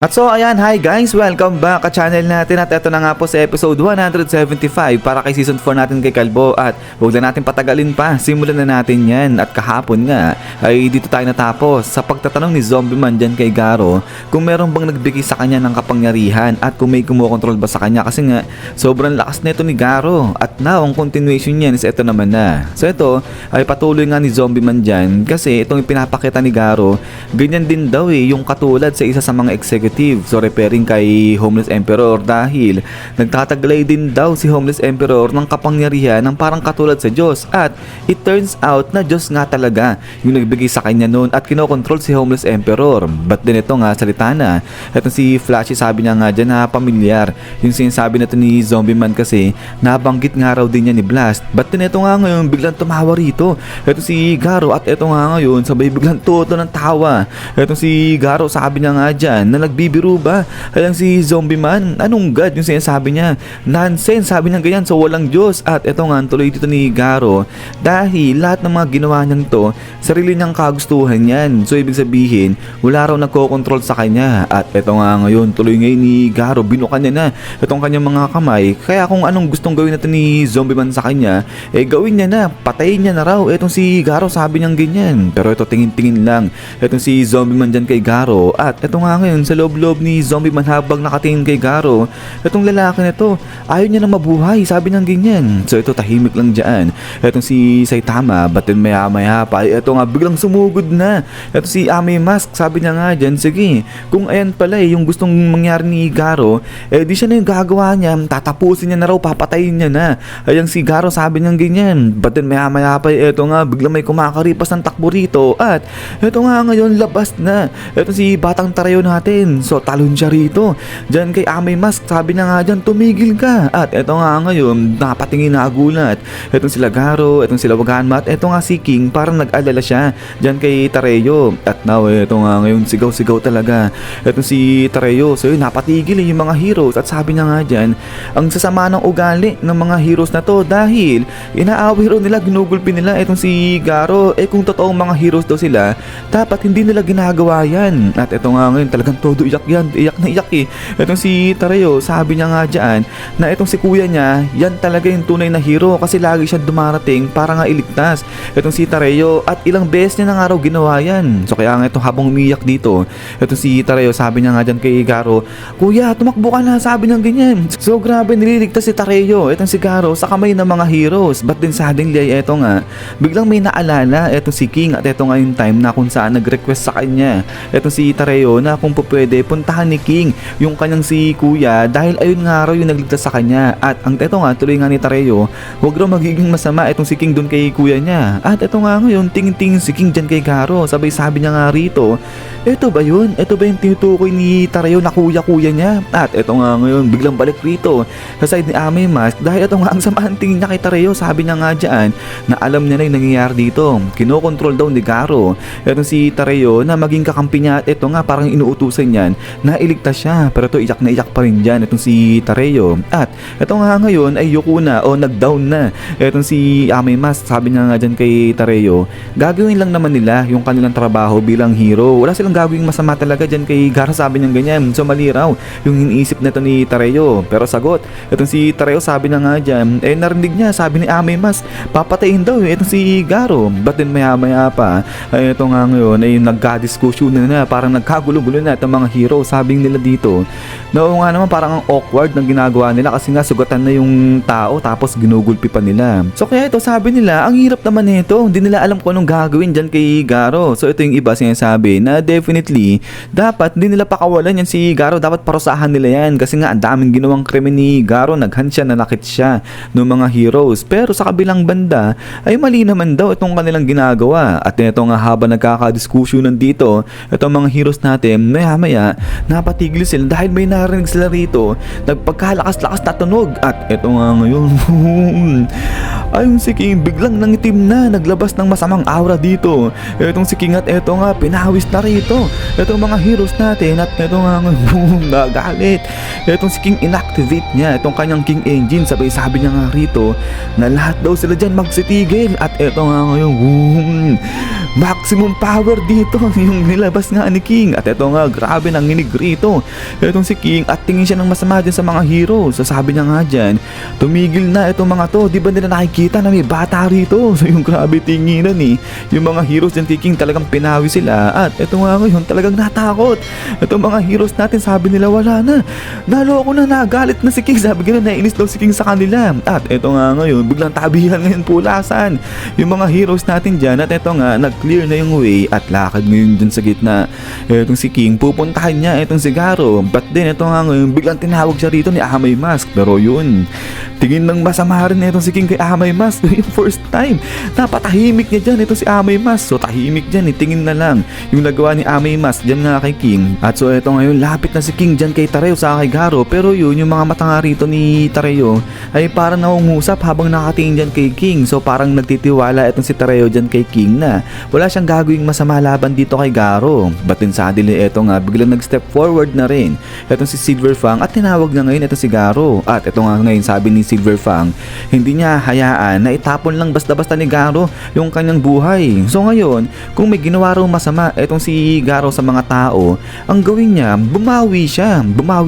At so ayan, hi guys! Welcome back sa channel natin at ito na nga po sa episode 175 para kay season 4 natin kay Kalbo at huwag na natin patagalin pa, simulan na natin yan at kahapon nga ay dito tayo natapos sa pagtatanong ni Zombie Man dyan kay Garo kung meron bang nagbigay sa kanya ng kapangyarihan at kung may kumokontrol ba sa kanya kasi nga sobrang lakas nito ni Garo at now ang continuation niyan is ito naman na. So ito ay patuloy nga ni Zombie Man dyan kasi itong ipinapakita ni Garo ganyan din daw yung katulad sa isa sa mga executive. So referring kay Homeless Emperor dahil nagtataglay din daw si Homeless Emperor ng kapangyarihan ng parang katulad sa Diyos at it turns out na Diyos nga talaga yung nagbigay sa kanya noon at kinokontrol si Homeless Emperor. But din ito nga salita na ito si Flashy sabi niya nga dyan na pamilyar yung sinasabi na ito ni Zombie Man kasi nabanggit nga raw din niya ni Blast. But din ito nga ngayon biglang tumawa rito ito si Garo at ito nga ngayon sabay biglang toto ng tawa ito si Garo sabi niya nga dyan na nagbibiro ba? Alang si Zombie Man, anong God yung sinasabi niya? Nonsense, sabi niya ganyan, so walang Diyos. At ito nga, tuloy dito ni Garo dahil lahat ng mga ginawa niyang to, sarili niyang kagustuhan yan. So ibig sabihin, wala raw nagkokontrol sa kanya. At ito nga ngayon, tuloy ngayon ni Garo, binukan niya na itong kanyang mga kamay. Kaya kung anong gustong gawin natin ni Zombie Man sa kanya, gawin niya na, patayin niya na raw. Itong si Garo, sabi niyang ganyan. Pero ito tingin-tingin lang. Itong si Zombie Man dyan kay Garo. At ito nga ngayon, sa loob-loob ni Zombie Man habang nakatingin kay Garo, itong lalaki na to, ayaw niya na mabuhay, sabi niyang ganyan. So ito tahimik lang dyan. Itong si Saitama, batin maya-maya pa, ito nga biglang sumugod na. Ito si Ame Mask, sabi niya nga dyan, sige, kung ayan pala yung gustong mangyari ni Garo, di siya na yung gagawa niya, tatapusin niya na raw, papatayin niya na. Ayang si Garo, sabi niyang ganyan. Batin maya-maya pa, ito nga, biglang may kumakaripas ng takbo rito. At ito nga ngayon, labas na. Ito si Batang Tarayo natin. So talon siya rito. Diyan kay Ame Mask, sabi na nga dyan, tumigil ka. At eto nga ngayon, napatingin na agulat. Etong sila Garo, etong sila Waganma, at eto nga si King, parang nag-alala siya. Diyan kay Tareyo. At now, eto nga ngayon, sigaw-sigaw talaga. Etong si Tareyo, so yun, napatigil yung mga heroes. At sabi niya nga dyan, ang sasama ng ugali ng mga heroes na to dahil inaaway ro nila, ginugulpi nila etong si Garo. Kung totoong mga heroes daw sila, dapat hindi nila ginagawa yan. At eto nga ngayon, talagang todo iyak yan, iyak na iyak Itong si Tareyo, sabi niya nga dyan na itong si kuya niya, yan talaga yung tunay na hero kasi lagi siya dumarating para nga iligtas itong si Tareyo at ilang beses niya na nga raw ginawa yan. So kaya nga ito habang umiyak dito, itong si Tareyo, sabi niya nga dyan kay Garo, kuya tumakbo ka na, sabi niya ganyan. So grabe, nililigtas si Tareyo, itong si Garo sa kamay ng mga heroes. But din suddenly, eto nga, biglang may naalala itong si King at eto nga yung time na kung saan nag-request sa kanya itong si Tareyo na kung pwede puntahan ni King yung kanyang si kuya dahil ayun nga raw yung nagligtas sa kanya. At ang eto nga tuloy nga ni Tareyo, huwag raw magiging masama itong si King dun kay kuya niya. At eto nga ngayon, tingin-tingin si King dyan kay Garo, sabay sabi niya nga rito, eto ba yun? Eto ba yung tinutukoy ni Tareyo na kuya-kuya niya? At eto nga ngayon, biglang balik rito sa side ni Ame Mask dahil eto nga ang samahan tingin niya kay Tareyo. Sabi niya nga dyan na alam niya na yung nangyayari dito, kinokontrol daw ni Garo etong si Tareyo na maging kakampi niya. At eto nga parang inuutusan niyan na iligtas siya, pero ito iyak na iyak pa rin dyan itong si Tareyo. At ito nga ngayon ay yuko na o nag-down na itong si Ame Mask. Sabi niya nga dyan kay Tareyo, gagawin lang naman nila yung kanilang trabaho bilang hero, wala silang gagawing masama talaga dyan kay Garo, sabi niya ganyan. So mali raw yung iniisip na ito ni Tareyo. Pero sagot itong si Tareyo, sabi na nga dyan, narinig niya, sabi ni Ame Mask, papatayin daw itong si Garo. But then maya maya pa ay ito nga ngayon ay nagka-discussion na parang nagkagulo-gulo na itong mga hero. Sabing nila dito, no nga naman parang ang awkward ng ginagawa nila kasi nga sugatan na yung tao tapos ginugulpi pa nila. So kaya ito sabi nila, ang hirap naman nito, hindi nila alam kung anong gagawin dyan kay Garo. So ito yung iba sinasabi na definitely dapat hindi nila pakawalan yan si Garo, dapat parusahan nila yan kasi nga ang daming ginawang krimen ni Garo, naghan siya, nanakit siya ng mga heroes. Pero sa kabilang banda ay mali naman daw itong kanilang ginagawa. At ito nga habang nagkakadiskusyonan dito itong mga heroes natin, maya maya napatigil sila dahil may nakarinig sila rito, nagpagkalakas-lakas na tunog at eto nga ngayon ayun si King biglang nangitim na, naglabas ng masamang aura dito. Etong si King at eto nga pinawis na rito etong mga heroes natin at eto nga ngayon nagalit. Etong si King inactivate niya itong kanyang King Engine, sabi niya nga rito na lahat daw sila dyan magsitigil at eto nga ngayon maximum power dito yung nilabas nga ni King at eto nga grabe nanginig rito etong si King at tingin siya ng masama din sa mga heroes. So sabi niya nga dyan, tumigil na itong mga to, di ba nila nakikita na may bata rito? So yung grabe tinginan yung mga heroes dyan kay King talagang pinawi sila at eto nga ngayon talagang natakot itong mga heroes natin. Sabi nila wala na, naloko na, nagalit na si King, sabi gano'n, nainis daw si King sa kanila at eto nga ngayon biglang tabihan ngayon pulasan yung mga heroes natin dyan at eto nga nag-clear na yung way at lakad ngayon dyan sa gitna. Etong si King pupuntahan niya etong si Garo, but then eto nga ngayon biglang tinawag siya rito ni Amay Mask, pero yun tingin ng masama rin etong si King kay Amay Mask yung first time napatahimik niya dyan ito si Amay Mask. So tahimik dyan tingin na lang yung nagawa ni Amay Mask dyan nga kay King at so eto ngayon lapit na si King dyan kay Tareo sa kay Garo, pero yun yung mga mata nga rito ni Tareo ay parang nangungusap habang nakatingin dyan kay King. So parang nagtitiwala etong si Tareo dyan kay King na wala siyang gagawing masama laban dito kay Garo, but then suddenly eto nga biglang nag-step forward na rin etong si Silverfang at tinawag na ngayon etong si Garo at eto nga ngayon sabi ni Silverfang hindi niya hayaan na itapon lang basta-basta ni Garo yung kanyang buhay. So ngayon kung may ginawa raw masama etong si Garo sa mga tao, ang gawin niya bumawi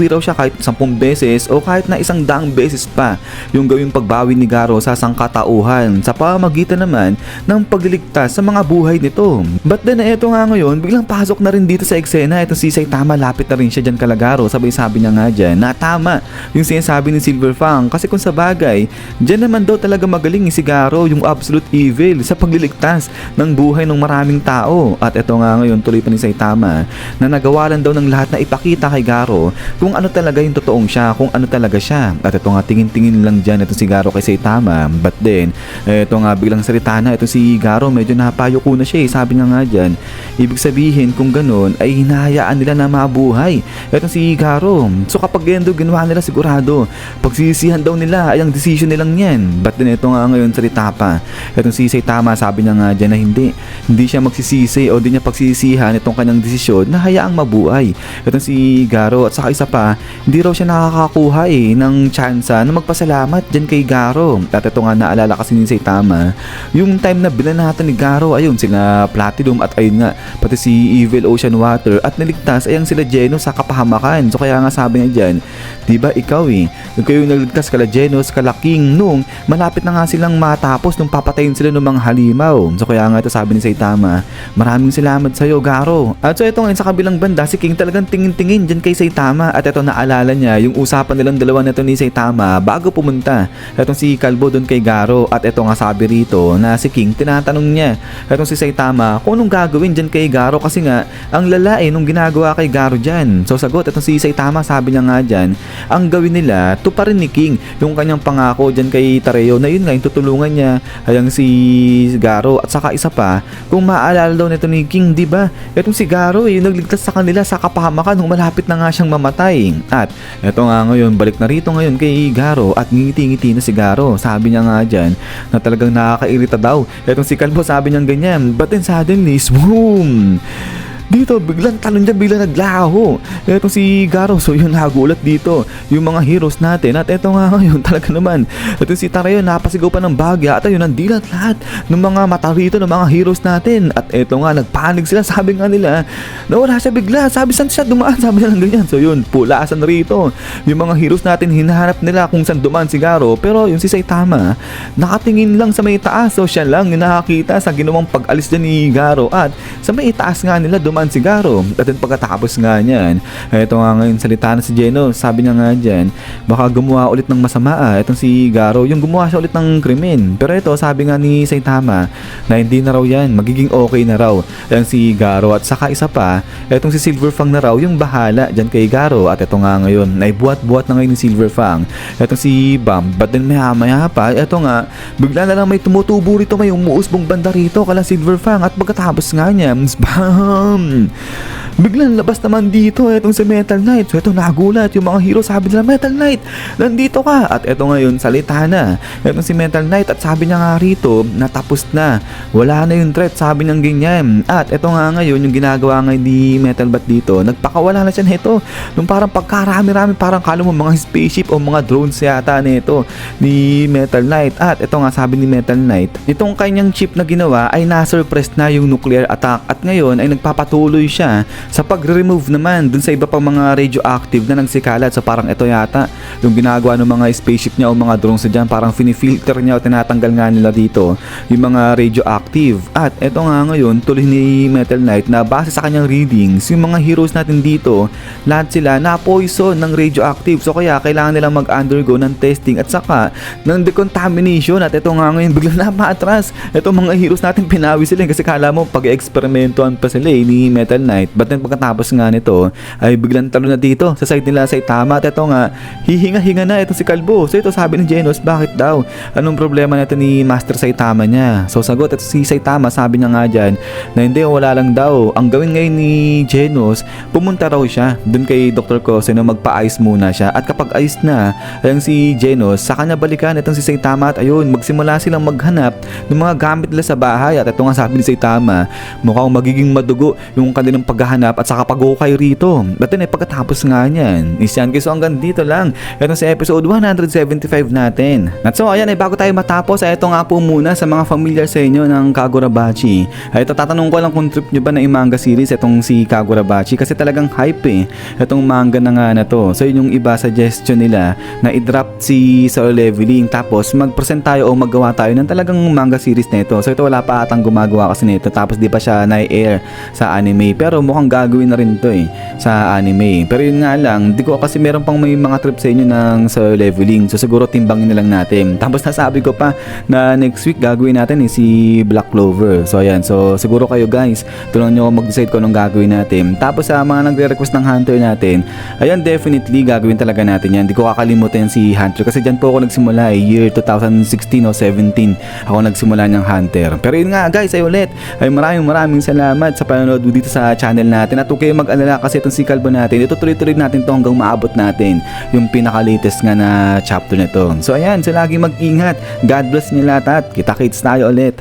raw siya kahit 10 beses o kahit na 100 beses pa yung gawing pagbawi ni Garo sa sangkatauhan sa pamamagitan naman ng pagliligtas sa mga buhay nito. But then eto nga ngayon biglang pasok na rin dito sa eksena etong si Saitama, lapit na rin siya dyan kala Garo, sabi niya nga dyan na tama yung sinasabi ni Silverfang kasi kung sa bagay dyan naman daw talaga magaling si Garo, yung absolute evil sa pagliligtas ng buhay ng maraming tao. At eto nga ngayon tuloy pa ni Saitama na nagawalan daw ng lahat na ipakita kay Garo kung ano talaga yung totoong siya, kung ano talaga siya. At eto nga tingin-tingin lang dyan ito si Garo kay Saitama, but then eto nga biglang salita na ito si Garo, medyo napayuko na siya sabi niya nga dyan, ibig sabihin kung ganun ay hinahayaan nila na mabuhay eto si Garo. So kapag ganito ginawa nila sigurado pagsisihan daw nila ay ang decision nilang yan. But then ito nga ngayon salita pa etong si Saitama, sabi niya nga dyan na hindi siya magsisisi o hindi niya pagsisihan itong kanyang desisyon na hayaang mabuhay etong si Garo. At saka isa pa, hindi raw siya nakakakuha ng tsansa na magpasalamat dyan kay Garo. At ito nga naalala kasi ni Saitama yung time na binanatan ni Garo ayun sila Platinum at ayun nga pati si Evil Ocean Water at niligtas ayang sila Genos sa kapahamakan. So kaya nga sabi niya dyan, diba ikaw yung kayo nagligtas kala Genos kala King nung malapit na nga silang matapos nung papatayin sila ng mga halimaw. So kaya nga ito sabi ni Saitama, maraming salamat sa'yo Garo. At so ito ngayon sa kabilang banda si King talagang tingin-tingin dyan kay Saitama at ito naalala niya yung usapan nilang dalawa na ito ni Saitama bago pumunta etong si Kalbo doon kay Garo. At ito nga sabi rito na si King tinatanong niya etong si Saitama kung anong gagawin dyan kay Garo kasi nga ang lalae nung ginagawa kay Garo dyan. So sagot etong si Saitama, sabi niya nga dyan ang gawin nila tuparin ni King yung kanyang pangako dyan kay Tareo na yun nga yung tutulungan niya ayang si Garo. At saka isa pa, kung maaalala daw nito ni King, diba etong si Garo yung nagligtas sa kanila sa kapahamakan nung malapit na nga siyang mamatay. At eto nga ngayon balik na rito ngayon kay Garo at ngiti-ngiti na si Garo. Sabi niya nga dyan na talagang nakakairita daw etong si Kalbo, sabi niya ganyan, but then suddenly boom, dito biglang talon dyan, biglang naglaho etong si Garo. So yun nagulat dito yung mga heroes natin. At eto nga ngayon talaga naman etong si Tareo napasigaw pa ng bagya at ayun nandilat lahat ng mga mata rito ng mga heroes natin. At eto nga nagpanig sila, sabi nga nila nawala siya bigla, sabi saan siya dumaan, sabi nila ganyan. So yun pulasan rito yung mga heroes natin, hinahanap nila kung saan dumaan si Garo, pero yung si Saitama nakatingin lang sa may taas. So siya lang yung nakakita sa ginawang pag-alis dyan ni Garo at sa may taas nga nila dumaan si Garo. At then pagkatapos nga niyan, eto nga ngayon salita na si Genos, sabi niya nga dyan baka gumawa ulit ng masama etong si Garo, yung gumawa siya ulit ng krimen. Pero ito sabi nga ni Saitama na hindi na raw yan, magiging okay na raw yan si Garo. At saka isa pa, etong si Silverfang na raw yung bahala dyan kay Garo. At ito nga ngayon naibuhat-buhat na ngayon ni Silverfang etong si Bam. But then maya pa eto nga bigla na lang may tumutubo rito, may umuusbong banda rito kala Silverfang. At pagkatapos nga niya bam, Biglang labas naman dito itong si Metal Knight. So ito nagulat yung mga hero, sabi nila, Metal Knight, nandito ka. At ito ngayon salita na itong si Metal Knight at sabi niya nga rito na tapos na, wala na yung threat, sabi niyang ganyan. At ito nga ngayon yung ginagawa ngayon ni Metal Bat dito, nagpakawala na siya nito nung parang pagkarami-rami, parang kala mo mga spaceship o mga drones yata nito ni Metal Knight. At ito nga sabi ni Metal Knight, itong kanyang chip na ginawa ay na-suppress na yung nuclear attack at ngayon ay nagpapatuloy siya sa pag-remove naman dun sa iba pang mga radioactive na nagsikalat. So parang ito yata yung ginagawa ng mga spaceship niya o mga drones na dyan, parang finifilter niya o tinatanggal nga nila dito yung mga radioactive. At ito nga ngayon tuloy ni Metal Knight na base sa kanyang readings, yung mga heroes natin dito lahat sila na poison ng radioactive. So kaya kailangan nilang mag-undergo ng testing at saka ng decontamination. At ito nga ngayon biglang napaatras itong mga heroes natin, pinawi sila kasi kala mo pag-eksperimentuhan pa sila ni Metal Knight. But then pagkatapos nga nito ay biglang talo na dito sa side nila Saitama. At ito nga hihinga-hinga na ito si Kalbo. So ito sabi ni Genos, bakit daw? Anong problema nito ni Master Saitama niya? So sagot ito si Saitama, sabi niya nga dyan na hindi, wala lang daw. Ang gawin ngayon ni Genos, pumunta raw siya dun kay Dr. Kose na magpa-ice muna siya. At kapag ice na ayun si Genos, sa kanya balikan itong si Saitama at ayun magsimula silang maghanap ng mga gamit nila sa bahay. At ito nga sabi ni Saitama, mukhang magiging madugo yung kanilang paghahanap at saka pag-ukay rito. At then pagkatapos nga niyan is yan. So hanggang dito lang ito sa episode 175 natin. At so ayan, bago tayo matapos ay ito nga po muna sa mga familiar sa inyo ng Kagurabachi. Ay ito, tatanong ko lang kung trip nyo ba na yung manga series itong si Kagurabachi kasi talagang hype itong manga na nga na to. So yun yung iba suggestion nila na i-drop si Solo Leveling tapos mag-present tayo o maggawa tayo ng talagang manga series nito. So ito wala pa atang gumagawa kasi nito tapos di pa siya na-air sa anime, pero mukhang gagawin na rin to sa anime. Pero yun nga lang, di ko kasi meron pang may mga trip sa inyo ng Solo Leveling, so siguro timbangin na lang natin. Tapos nasabi ko pa na next week gagawin natin si Black Clover. So ayan, so siguro kayo guys tulungan nyo mag-decide kung anong gagawin natin. Tapos sa mga nagre-request ng Hunter natin, ayan, definitely gagawin talaga natin yan. Di ko kakalimutan si Hunter kasi dyan po ako nagsimula year 2016 o 17 ako nagsimula ng Hunter. Pero yun nga guys, ay ulit ay maraming salamat sa panonood dito sa channel natin. At huwag kayo mag-alala kasi itong si Kalbo natin, ito tuloy-tuloy natin to hanggang maabot natin yung pinaka-latest nga na chapter nito. So ayan, so lagi mag-ingat. God bless niyo lahat at kita-kits tayo ulit.